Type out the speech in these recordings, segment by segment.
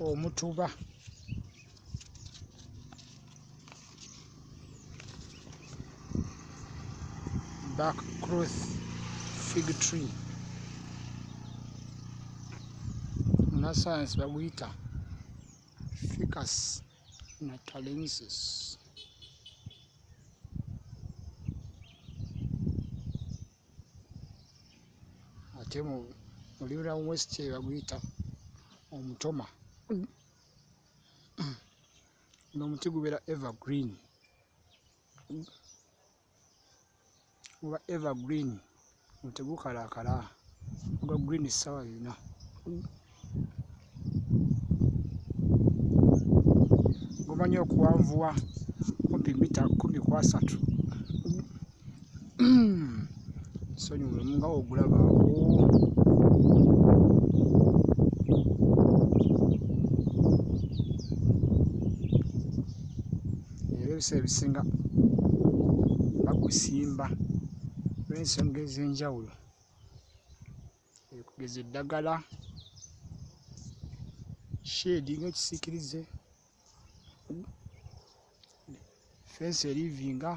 Omutuba. Back growth fig tree. Science baguyita Ficus Natalensis. Ate mu Lira West baguyita Omutoma. N'omuti gubeera evergreen. Guba evergreen, tegukalaakala. Guba green essaawa yonna. Gumanyi okuwanvuwa kumpi mita 13. Nsonyiwe nga ogulaba awo. Era ebiseera ebisinga bagusimba olw'ensonga ez'enjawulo. Okugeza eddagala, shade ng'ekisiikirize, fensi erivinga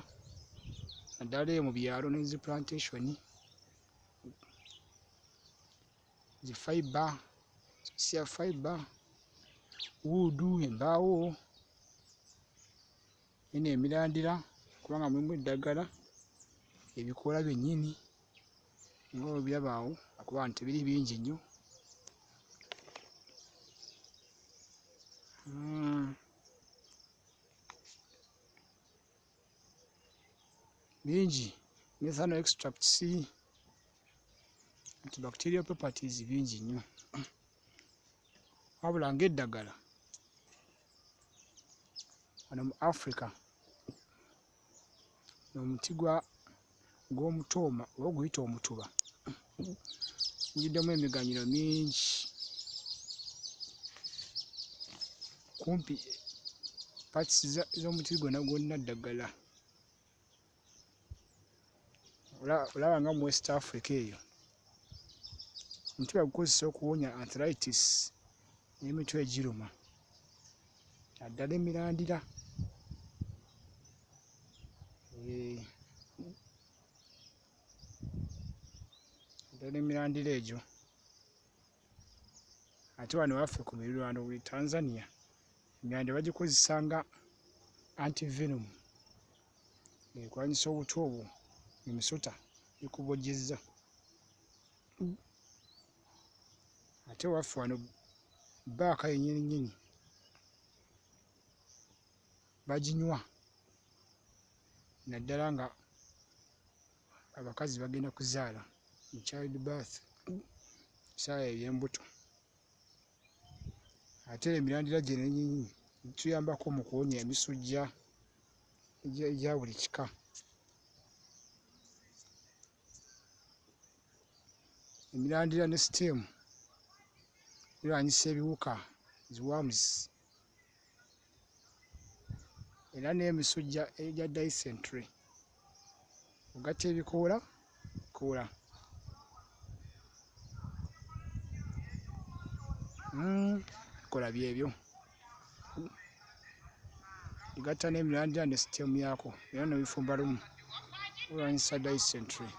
naddala eyo mu byalo n'ezi plantation, zi fiber, social fiber, wuudu, embaawo, eno emirandira kubanga mulimu eddagala, ebikoola byennyini nga bw'obiraba awo, akuba nti tebiri bingi nnyo. Bingi, methanol extracts, antibacterial properties bingi nnyo. Wabula ng'eddagala wano mu Africa omuti gw'omutoma oba guyita omutuba gujiddemu emiganyulo mingi. Kumpi parts z'omuti gwonna ddagala. Olaba nga mu West Africa eyo omuti bagukozesa okuwonya arthritis n'emitwe egiruma, naddala emirandira. Naddala emirandira egyo. Ate wano waffe ku miriraano buli Tanzania emirandira bagikozesa nga antivenom, ekulwanyisa obuti obwo emisota gikubojjezza. Ate waffe wano bbaaka yennyini baginywa naddala nga abakazi bagenda kuzaala mu child birth, bisaawe eby'embuto. Ate emirandira gino yennyini gituyambako mu kuwonya emisujja egya buli kika. Emirandira ne steam birwanyisa ebiwuka, worms, era n'emisujja egya dysentery. Ogatta ebikoola koola. Bikola byebyo. Ogatta n'emirandira ne steam yaako era n'obifumba lumu birwanyisa dysentery.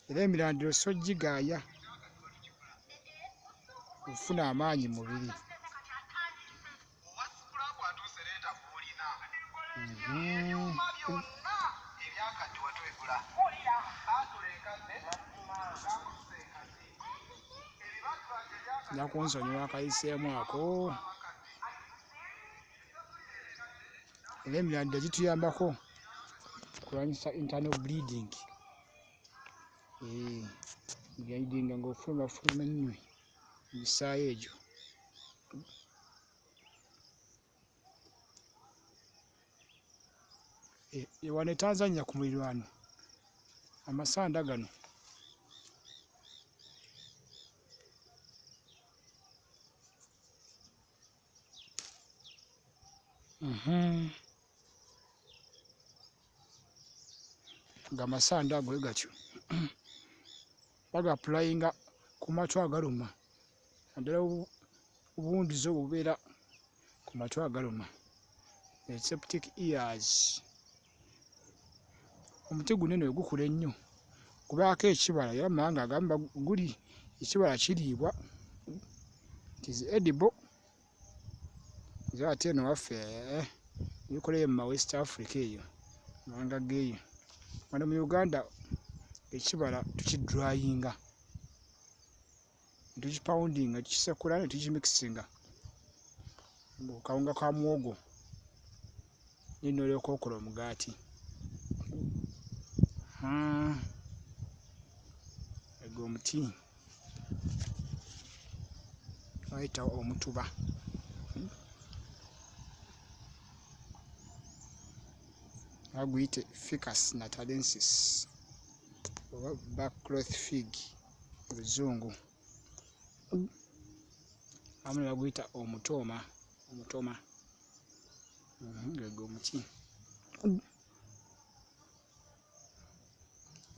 Era emirandira so gigaaya ofuna amaanyi mu mubiri. Nja kunsonyiwa akayiseemu ako. Era emirandira gituyambako kulwanyisa internal bleeding. Bleeding ng'ofulumafuluma ennyo mu misaayi egyo. Wano e Tanzania ku muliraano amasanda gano ng'amasanda ago gatyo bagappulayinga ku matu agaluma naddala obuwunduzi obwo bubeera ku matu agaluma, septic ears. Omuti guno eno we gukula ennyo gubaako ekibala era amawanga agamu guli ekibala kiriibwa, it is edible. Nze ate eno waffe ebikoleyo mu West Africa eyo amawanga g'eyo. Wano mu Uganda ekibala tukidryinga, ne tukipawundinga, ne tukisekula ne tukimikisinga mu kawunga ka muwogo then n'olyoka okola omugaati. Egwo omuti bayita omutuba. Baguyite Ficus Natalensis oba backcloth fig mu Luzungu. Abamu ne baguyita Omutoma. Egwo omuti.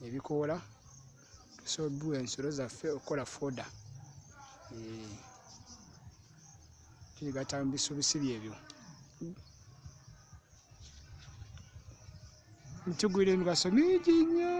Ebikoola tusobola obbiwa ensolo zaffe okukola foda. Tubigatta mu bisubisiri ebyo. Omuti gulina emigaso mingi nnyo.